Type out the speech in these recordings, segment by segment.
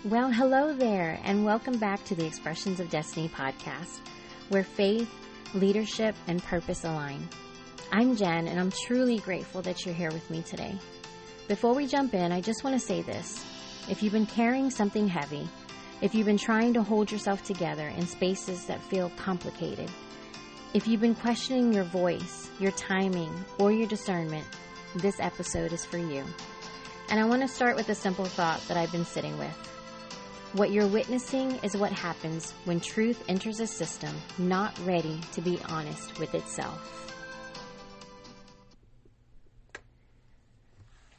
Well, hello there, and welcome back to the Expressions of Destiny podcast, where faith, leadership, and purpose align. I'm Jen, and I'm truly grateful that you're here with me today. Before we jump in, I just want to say this. If you've been carrying something heavy, if you've been trying to hold yourself together in spaces that feel complicated, if you've been questioning your voice, your timing, or your discernment, this episode is for you. And I want to start with a simple thought that I've been sitting with. What you're witnessing is what happens when truth enters a system not ready to be honest with itself.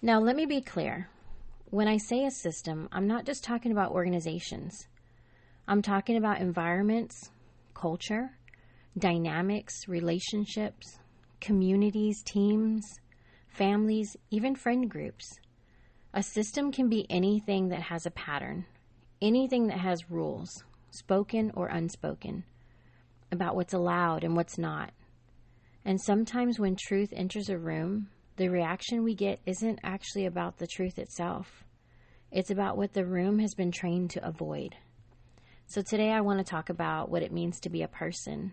Now, let me be clear. When I say a system, I'm not just talking about organizations. I'm talking about environments, culture, dynamics, relationships, communities, teams, families, even friend groups. A system can be anything that has a pattern. Anything that has rules, spoken or unspoken, about what's allowed and what's not. And sometimes when truth enters a room, the reaction we get isn't actually about the truth itself. It's about what the room has been trained to avoid. So today I want to talk about what it means to be a person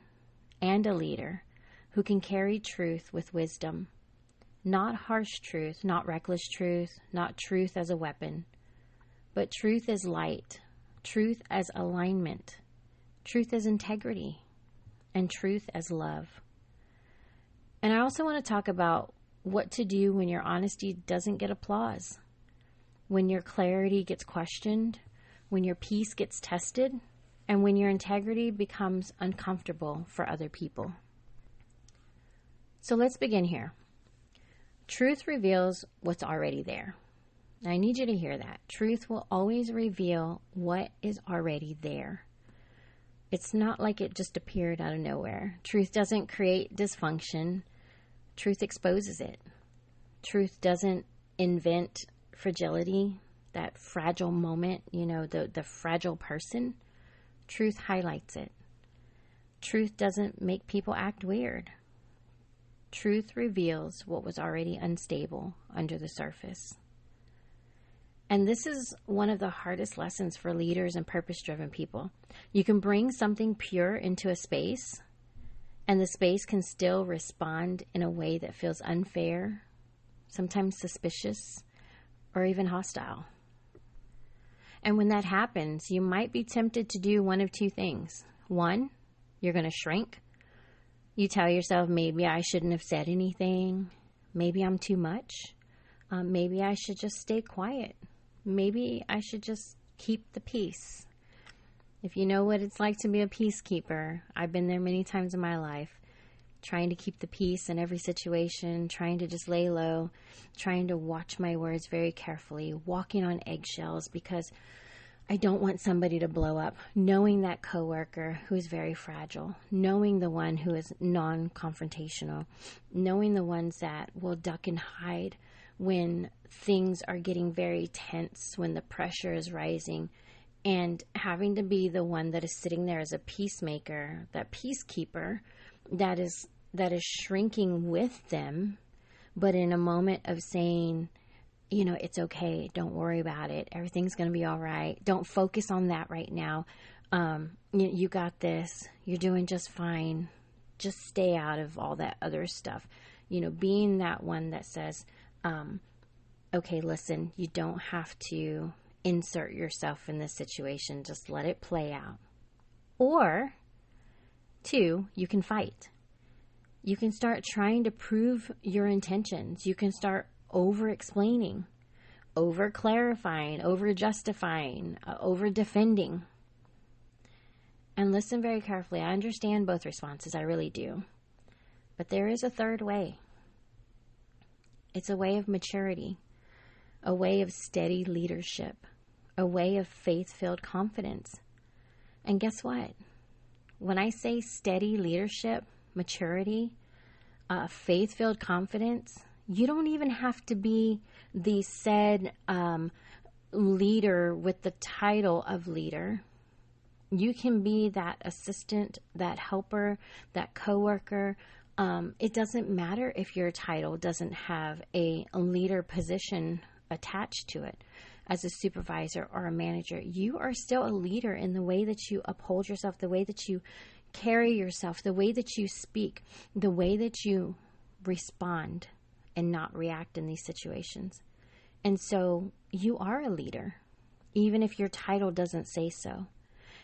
and a leader who can carry truth with wisdom. Not harsh truth, not reckless truth, not truth as a weapon. But truth as light, truth as alignment, truth as integrity, and truth as love. And I also want to talk about what to do when your honesty doesn't get applause, when your clarity gets questioned, when your peace gets tested, and when your integrity becomes uncomfortable for other people. So let's begin here. Truth reveals what's already there. I need you to hear that. Truth will always reveal what is already there. It's not like it just appeared out of nowhere. Truth doesn't create dysfunction. Truth exposes it. Truth doesn't invent fragility, that fragile moment, the fragile person. Truth highlights it. Truth doesn't make people act weird. Truth reveals what was already unstable under the surface. And this is one of the hardest lessons for leaders and purpose-driven people. You can bring something pure into a space, and the space can still respond in a way that feels unfair, sometimes suspicious, or even hostile. And when that happens, you might be tempted to do one of two things. One, you're going to shrink. You tell yourself, maybe I shouldn't have said anything. Maybe I'm too much. Maybe I should just stay quiet. Maybe I should just keep the peace. If you know what it's like to be a peacekeeper, I've been there many times in my life, trying to keep the peace in every situation, trying to just lay low, trying to watch my words very carefully, walking on eggshells because I don't want somebody to blow up, knowing that coworker who is very fragile, knowing the one who is non-confrontational, knowing the ones that will duck and hide when things are getting very tense, when the pressure is rising, and having to be the one that is sitting there as a peacemaker, that peacekeeper that is shrinking with them, but in a moment of saying, it's okay, don't worry about it, everything's going to be all right, don't focus on that right now, you got this, you're doing just fine, just stay out of all that other stuff. Being that one that says, okay, listen, you don't have to insert yourself in this situation. Just let it play out. Or, two, you can fight. You can start trying to prove your intentions. You can start over-explaining, over-clarifying, over-justifying, over-defending. And listen very carefully. I understand both responses. I really do. But there is a third way. It's a way of maturity, a way of steady leadership, a way of faith-filled confidence. And guess what? When I say steady leadership, maturity, faith-filled confidence, you don't even have to be the said leader with the title of leader. You can be that assistant, that helper, that coworker. It doesn't matter if your title doesn't have a leader position attached to it. as a supervisor or a manager. You are still a leader in the way that you uphold yourself, the way that you carry yourself, the way that you speak, the way that you respond and not react in these situations. And so you are a leader, even if your title doesn't say so.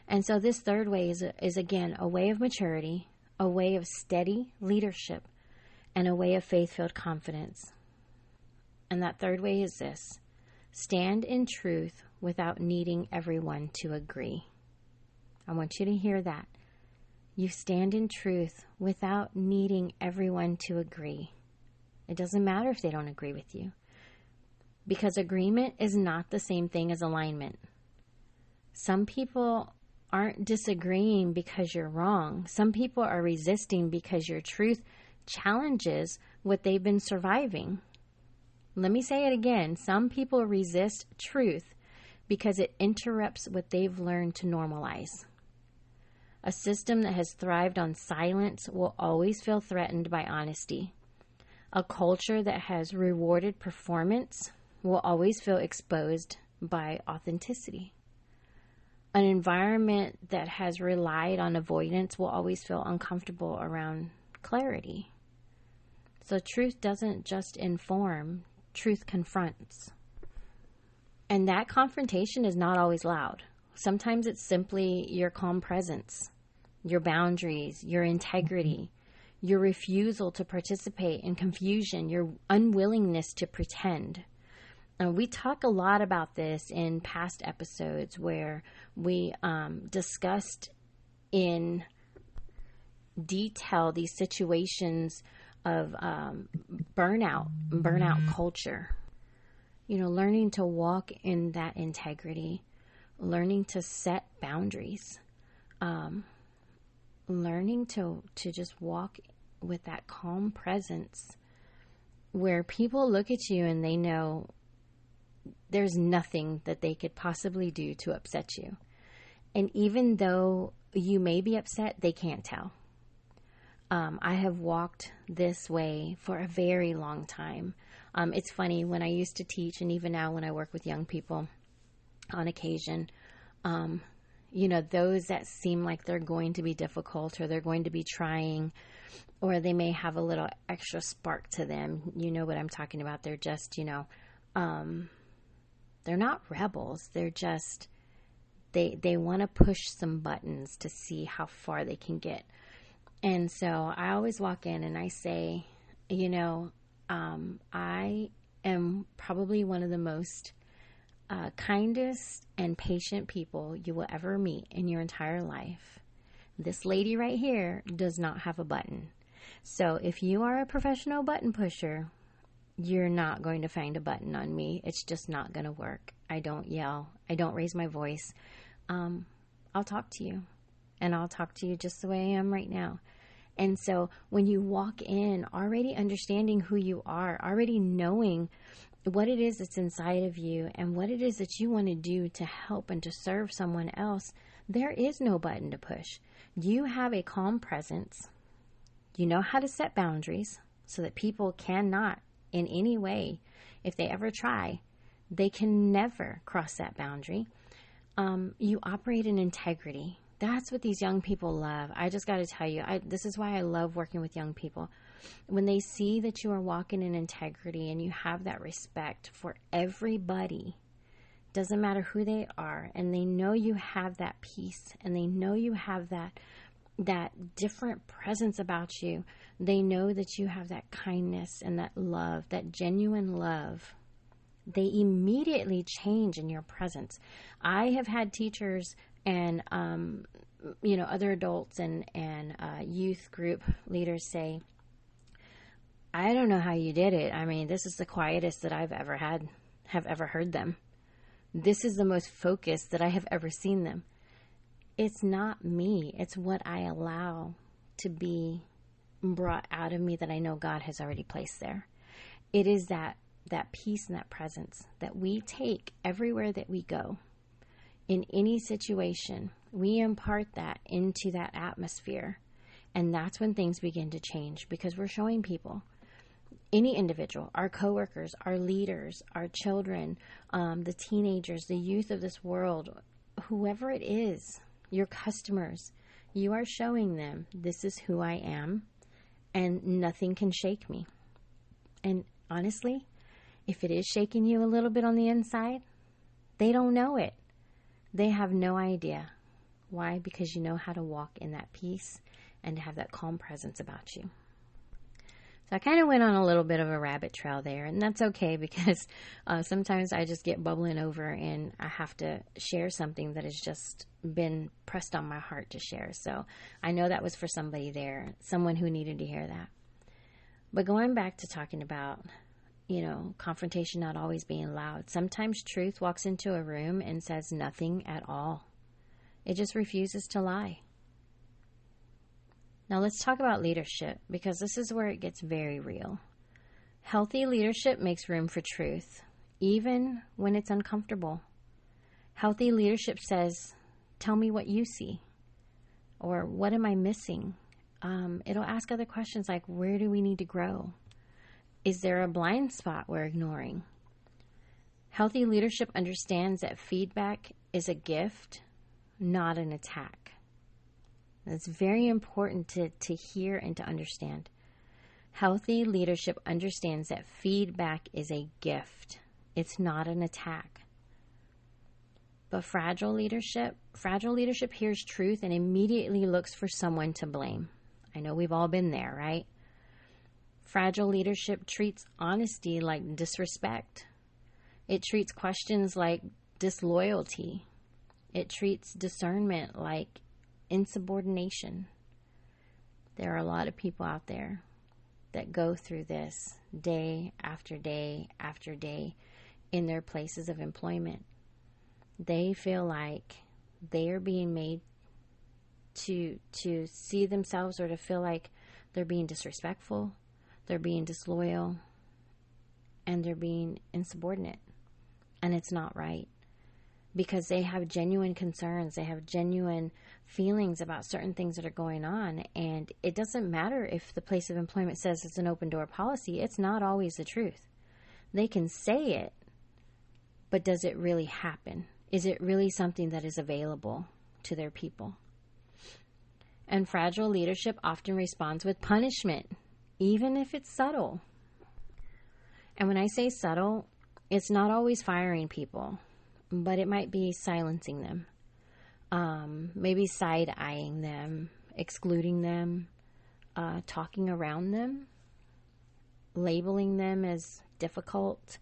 And so this third way is again, a way of maturity, a way of steady leadership, and a way of faith-filled confidence. And that third way is this: stand in truth without needing everyone to agree. I want you to hear that. You stand in truth without needing everyone to agree. It doesn't matter if they don't agree with you, because agreement is not the same thing as alignment. Some people aren't disagreeing because you're wrong. Some people are resisting because your truth challenges what they've been surviving. Let me say it again. Some people resist truth because it interrupts what they've learned to normalize. A system that has thrived on silence will always feel threatened by honesty. A culture that has rewarded performance will always feel exposed by authenticity. An environment that has relied on avoidance will always feel uncomfortable around clarity. So truth doesn't just inform, truth confronts. And that confrontation is not always loud. Sometimes it's simply your calm presence, your boundaries, your integrity, your refusal to participate in confusion, your unwillingness to pretend. We talk a lot about this in past episodes where we discussed in detail these situations of burnout culture. You know, learning to walk in that integrity, learning to set boundaries, learning to just walk with that calm presence where people look at you and they know there's nothing that they could possibly do to upset you. And even though you may be upset, they can't tell. I have walked this way for a very long time. It's funny, when I used to teach, and even now when I work with young people on occasion, those that seem like they're going to be difficult or they're going to be trying, or they may have a little extra spark to them. You know what I'm talking about. They're just, they're not rebels. They're just, they want to push some buttons to see how far they can get. And so I always walk in and I say, I am probably one of the most kindest and patient people you will ever meet in your entire life. This lady right here does not have a button. So if you are a professional button pusher, you're not going to find a button on me. It's just not going to work. I don't yell. I don't raise my voice. I'll talk to you. And I'll talk to you just the way I am right now. And so when you walk in already understanding who you are, already knowing what it is that's inside of you and what it is that you want to do to help and to serve someone else, there is no button to push. You have a calm presence. You know how to set boundaries so that people cannot in any way, if they ever try, they can never cross that boundary. You operate in integrity. That's what these young people love. I just got to tell you, this is why I love working with young people. When they see that you are walking in integrity and you have that respect for everybody, doesn't matter who they are, and they know you have that peace and they know you have that different presence about you. They know that you have that kindness and that love, that genuine love. They immediately change in your presence. I have had teachers and other adults and youth group leaders say, I don't know how you did it. I mean, this is the quietest that I've ever heard them. This is the most focused that I have ever seen them. It's not me. It's what I allow to be brought out of me that I know God has already placed there. It is that peace and that presence that we take everywhere that we go. In any situation, we impart that into that atmosphere. And that's when things begin to change, because we're showing people any individual, our coworkers, our leaders, our children, the teenagers, the youth of this world, whoever it is, your customers, you are showing them this is who I am and nothing can shake me. And honestly, if it is shaking you a little bit on the inside, they don't know it. They have no idea. Why? Because you know how to walk in that peace and have that calm presence about you. So I kind of went on a little bit of a rabbit trail there, and that's okay because sometimes I just get bubbling over and I have to share something that has just been pressed on my heart to share. So I know that was for somebody there, someone who needed to hear that. But going back to talking about, confrontation not always being loud. Sometimes truth walks into a room and says nothing at all. It just refuses to lie. Now let's talk about leadership, because this is where it gets very real. Healthy leadership makes room for truth, even when it's uncomfortable. Healthy leadership says, tell me what you see, or what am I missing? It'll ask other questions like, where do we need to grow? Is there a blind spot we're ignoring? Healthy leadership understands that feedback is a gift, not an attack. It's very important to hear and to understand. Healthy leadership understands that feedback is a gift. It's not an attack. But fragile leadership hears truth and immediately looks for someone to blame. I know we've all been there, right? Fragile leadership treats honesty like disrespect. It treats questions like disloyalty. It treats discernment like insubordination. There are a lot of people out there that go through this day after day after day in their places of employment. They feel like they are being made to see themselves, or to feel like they're being disrespectful, they're being disloyal, and they're being insubordinate. And it's not right. Because they have genuine concerns, they have genuine feelings about certain things that are going on. And it doesn't matter if the place of employment says it's an open door policy. It's not always the truth. They can say it, but does it really happen? Is it really something that is available to their people? And fragile leadership often responds with punishment, even if it's subtle. And when I say subtle, it's not always firing people, but it might be silencing them, maybe side-eyeing them, excluding them, talking around them, labeling them as difficult,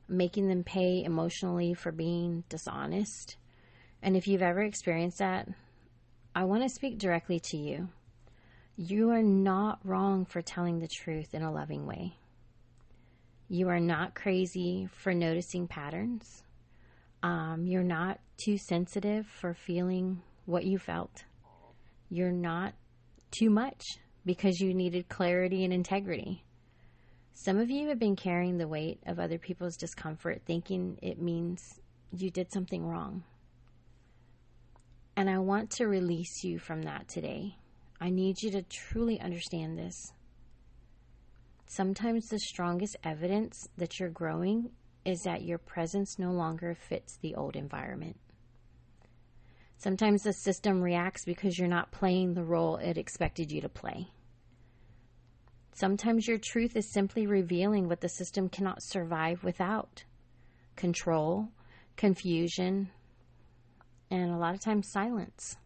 making them pay emotionally for being dishonest. And if you've ever experienced that, I want to speak directly to you. You are not wrong for telling the truth in a loving way. You are not crazy for noticing patterns. You're not too sensitive for feeling what you felt. You're not too much because you needed clarity and integrity. Some of you have been carrying the weight of other people's discomfort, thinking it means you did something wrong. And I want to release you from that today. I need you to truly understand this. Sometimes the strongest evidence that you're growing is that your presence no longer fits the old environment. Sometimes the system reacts because you're not playing the role it expected you to play. Sometimes your truth is simply revealing what the system cannot survive without: control, confusion, and a lot of times silence.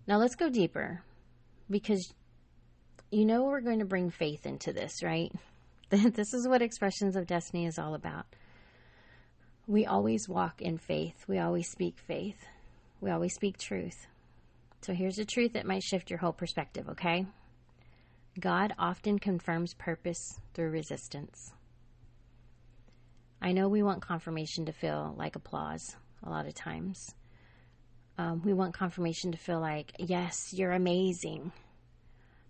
Now let's go deeper, because we're going to bring faith into this, right? This is what Expressions of Destiny is all about. We always walk in faith. We always speak faith. We always speak truth. So here's a truth that might shift your whole perspective, okay? God often confirms purpose through resistance. I know we want confirmation to feel like applause a lot of times. We want confirmation to feel like, yes, you're amazing.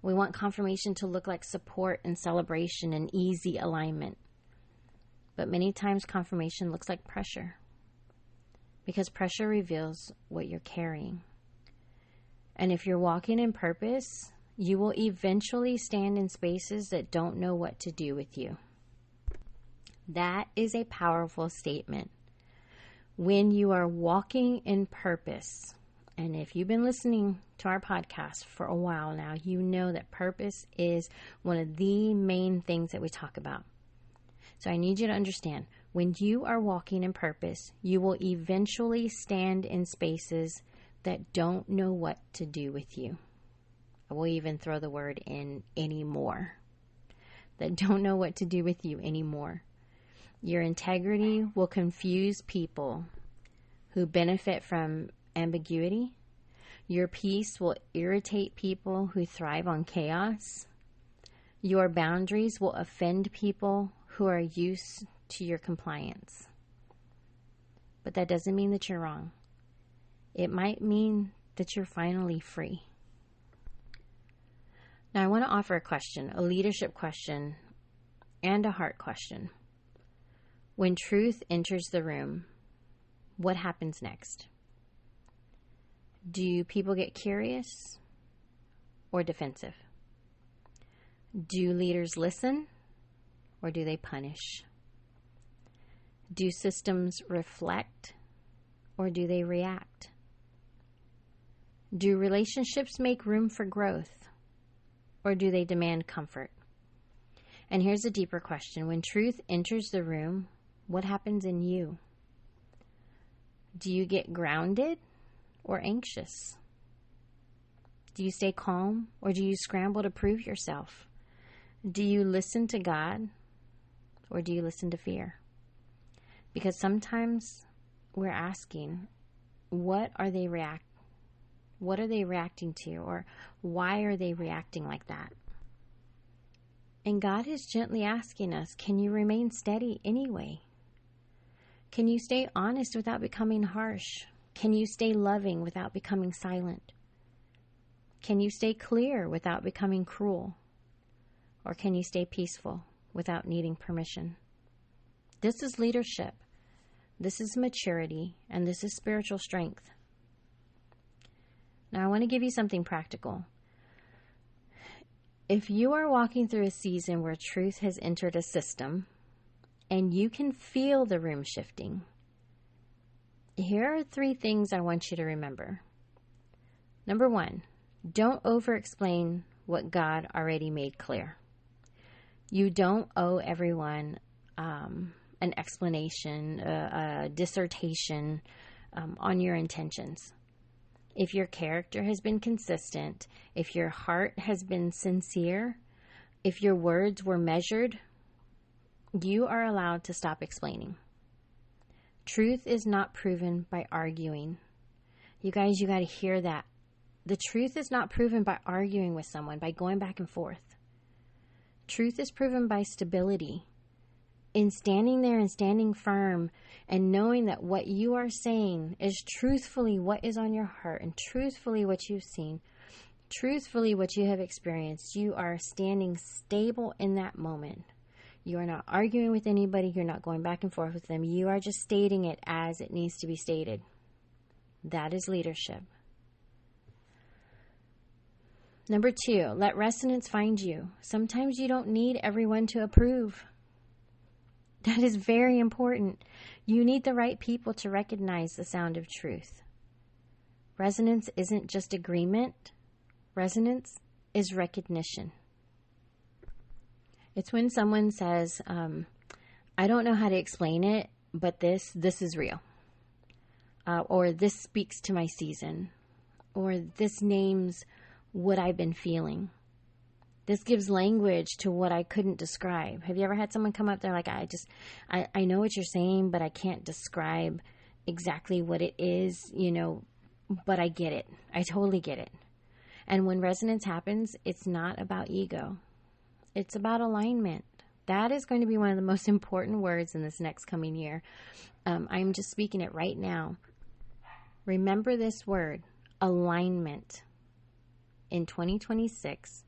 We want confirmation to look like support and celebration and easy alignment. But many times confirmation looks like pressure, because pressure reveals what you're carrying. And if you're walking in purpose, you will eventually stand in spaces that don't know what to do with you. That is a powerful statement. When you are walking in purpose, and if you've been listening to our podcast for a while now, you know that purpose is one of the main things that we talk about. So I need you to understand, when you are walking in purpose, you will eventually stand in spaces that don't know what to do with you. I will even throw the word in anymore. That don't know what to do with you anymore. Your integrity will confuse people who benefit from ambiguity. Your peace will irritate people who thrive on chaos. Your boundaries will offend people who are used to your compliance. But that doesn't mean that you're wrong. It might mean that you're finally free. Now, I want to offer a question, a leadership question, and a heart question. When truth enters the room, what happens next? Do people get curious or defensive? Do leaders listen or do they punish? Do systems reflect or do they react? Do relationships make room for growth or do they demand comfort? And here's a deeper question. When truth enters the room, what happens in you? Do you get grounded or anxious? Do you stay calm or do you scramble to prove yourself? Do you listen to God or do you listen to fear? Because sometimes we're asking, what are they reacting to, or why are they reacting like that? And God is gently asking us, can you remain steady anyway? Can you stay honest without becoming harsh? Can you stay loving without becoming silent? Can you stay clear without becoming cruel? Or can you stay peaceful without needing permission? This is leadership. This is maturity, and this is spiritual strength. Now, I want to give you something practical. If you are walking through a season where truth has entered a system, and you can feel the room shifting, here are 3 things I want you to remember. Number 1, don't over-explain what God already made clear. You don't owe everyone an explanation, a dissertation on your intentions. If your character has been consistent, if your heart has been sincere, if your words were measured, you are allowed to stop explaining. Truth is not proven by arguing. You guys, you got to hear that. The truth is not proven by arguing with someone, by going back and forth. Truth is proven by stability, in standing there and standing firm and knowing that what you are saying is truthfully what is on your heart and truthfully what you've seen, truthfully what you have experienced. You are standing stable in that moment. You are not arguing with anybody. You're not going back and forth with them. You are just stating it as it needs to be stated. That is leadership. Number 2, let resonance find you. Sometimes you don't need everyone to approve. That is very important. You need the right people to recognize the sound of truth. Resonance isn't just agreement. Resonance is recognition. It's when someone says, I don't know how to explain it, but this is real. Or this speaks to my season. Or this names what I've been feeling. This gives language to what I couldn't describe. Have you ever had someone come up there like, I know what you're saying, but I can't describe exactly what it is, but I get it. I totally get it. And when resonance happens, it's not about ego. It's about alignment. That is going to be one of the most important words in this next coming year. I'm just speaking it right now. Remember this word, alignment. In 2026,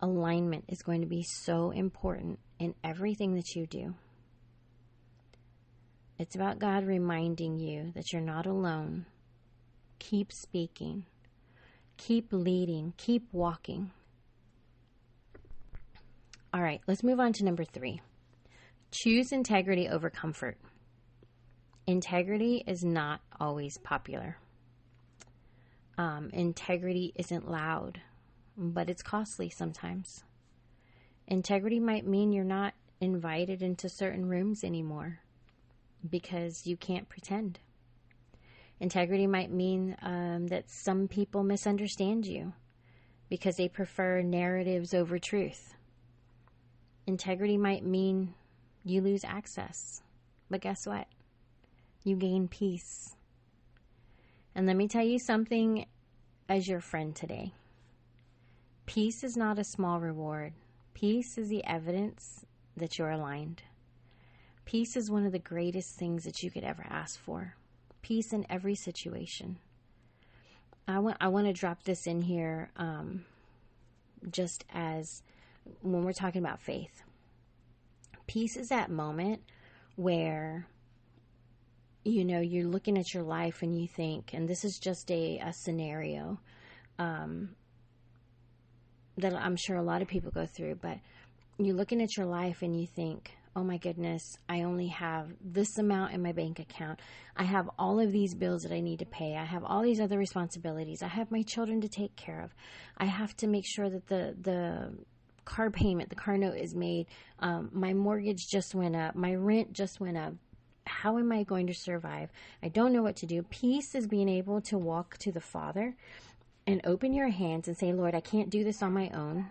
alignment is going to be so important in everything that you do. It's about God reminding you that you're not alone. Keep speaking. Keep leading. Keep walking. All right, let's move on to number 3. Choose integrity over comfort. Integrity is not always popular. Integrity isn't loud, but it's costly sometimes. Integrity might mean you're not invited into certain rooms anymore because you can't pretend. Integrity might mean that some people misunderstand you because they prefer narratives over truth. Integrity might mean you lose access, but guess what? You gain peace. And let me tell you something as your friend today. Peace is not a small reward. Peace is the evidence that you're aligned. Peace is one of the greatest things that you could ever ask for. Peace in every situation. I want to drop this in here just as when we're talking about faith. Peace is that moment where, you're looking at your life and you think, and this is just a scenario that I'm sure a lot of people go through, but you're looking at your life and you think, oh my goodness, I only have this amount in my bank account. I have all of these bills that I need to pay. I have all these other responsibilities. I have my children to take care of. I have to make sure that the car payment, the car note is made. My mortgage just went up. My rent just went up. How am I going to survive? I don't know what to do. Peace is being able to walk to the Father and open your hands and say, Lord, I can't do this on my own.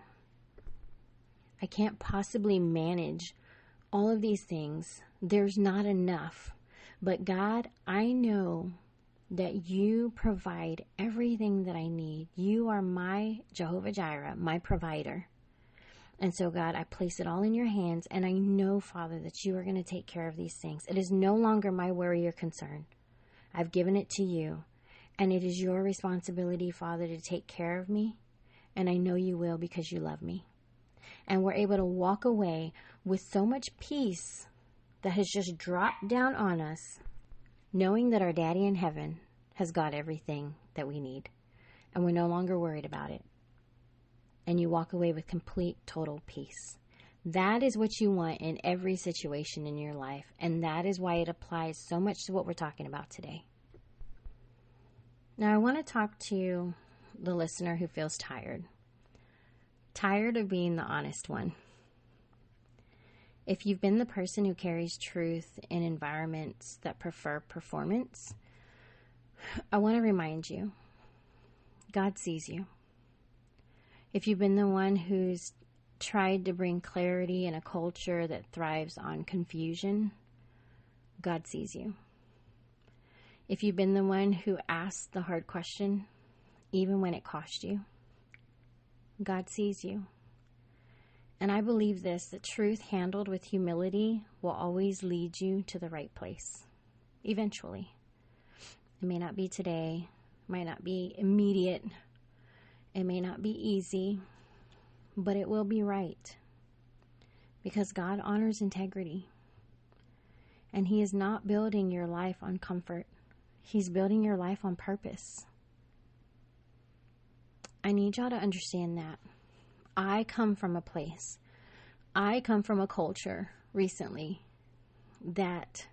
I can't possibly manage all of these things. There's not enough. But God, I know that you provide everything that I need. You are my Jehovah Jireh, my provider. And so, God, I place it all in your hands, and I know, Father, that you are going to take care of these things. It is no longer my worry or concern. I've given it to you, and it is your responsibility, Father, to take care of me, and I know you will because you love me. And we're able to walk away with so much peace that has just dropped down on us, knowing that our Daddy in heaven has got everything that we need, and we're no longer worried about it. And you walk away with complete, total peace. That is what you want in every situation in your life, and that is why it applies so much to what we're talking about today. Now, I want to talk to the listener who feels tired of being the honest one. If you've been the person who carries truth in environments that prefer performance, I want to remind you, God sees you. If you've been the one who's tried to bring clarity in a culture that thrives on confusion, God sees you. If you've been the one who asked the hard question, even when it cost you, God sees you. And I believe this, that truth handled with humility will always lead you to the right place, eventually. It may not be today, might not be immediate, it may not be easy, but it will be right. Because God honors integrity. And He is not building your life on comfort. He's building your life on purpose. I need y'all to understand that. I come from a culture recently that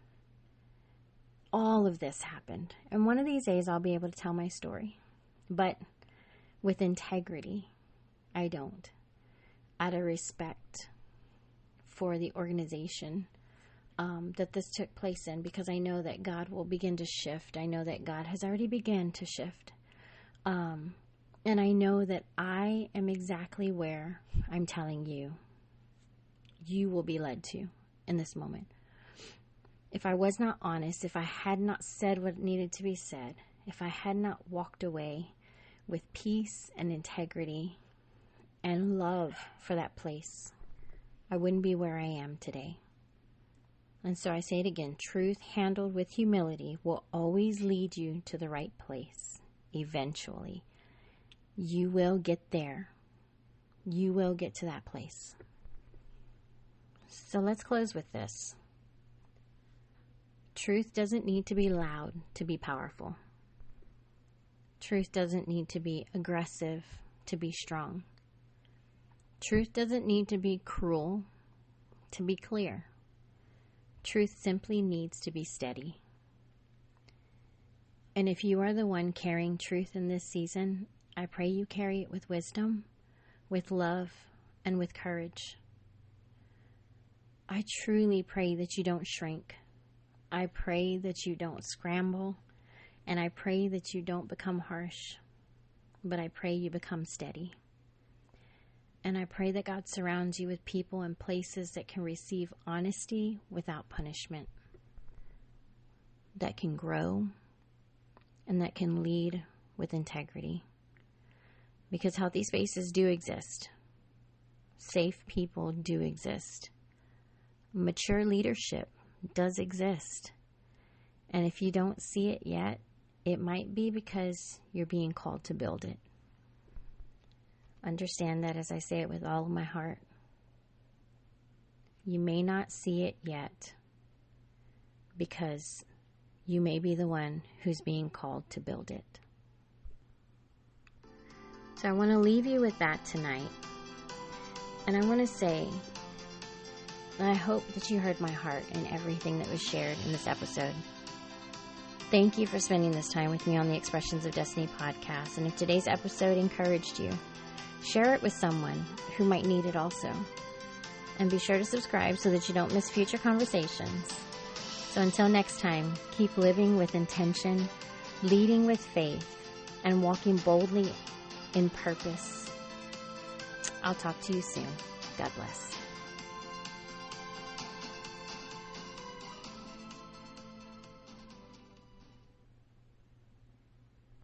all of this happened. And one of these days I'll be able to tell my story. But with integrity, I don't. Out of respect for the organization that this took place in, because I know that God will begin to shift. I know that God has already begun to shift. And I know that I am exactly where I'm telling you will be led to in this moment. If I was not honest, if I had not said what needed to be said, if I had not walked away with peace and integrity and love for that place, I wouldn't be where I am today. And so I say it again, truth handled with humility will always lead you to the right place. Eventually, you will get there. You will get to that place. So let's close with this. Truth doesn't need to be loud to be powerful. Truth doesn't need to be aggressive to be strong. Truth doesn't need to be cruel to be clear. Truth simply needs to be steady. And if you are the one carrying truth in this season, I pray you carry it with wisdom, with love, and with courage. I truly pray that you don't shrink. I pray that you don't scramble, and I pray that you don't become harsh, but I pray you become steady. And I pray that God surrounds you with people and places that can receive honesty without punishment, that can grow, and that can lead with integrity. Because healthy spaces do exist. Safe people do exist. Mature leadership does exist. And if you don't see it yet, it might be because you're being called to build it. Understand that as I say it with all of my heart. You may not see it yet because you may be the one who's being called to build it. So I want to leave you with that tonight. And I want to say, I hope that you heard my heart in everything that was shared in this episode. Thank you for spending this time with me on the Expressions of Destiny podcast. And if today's episode encouraged you, share it with someone who might need it also. And be sure to subscribe so that you don't miss future conversations. So until next time, keep living with intention, leading with faith, and walking boldly in purpose. I'll talk to you soon. God bless.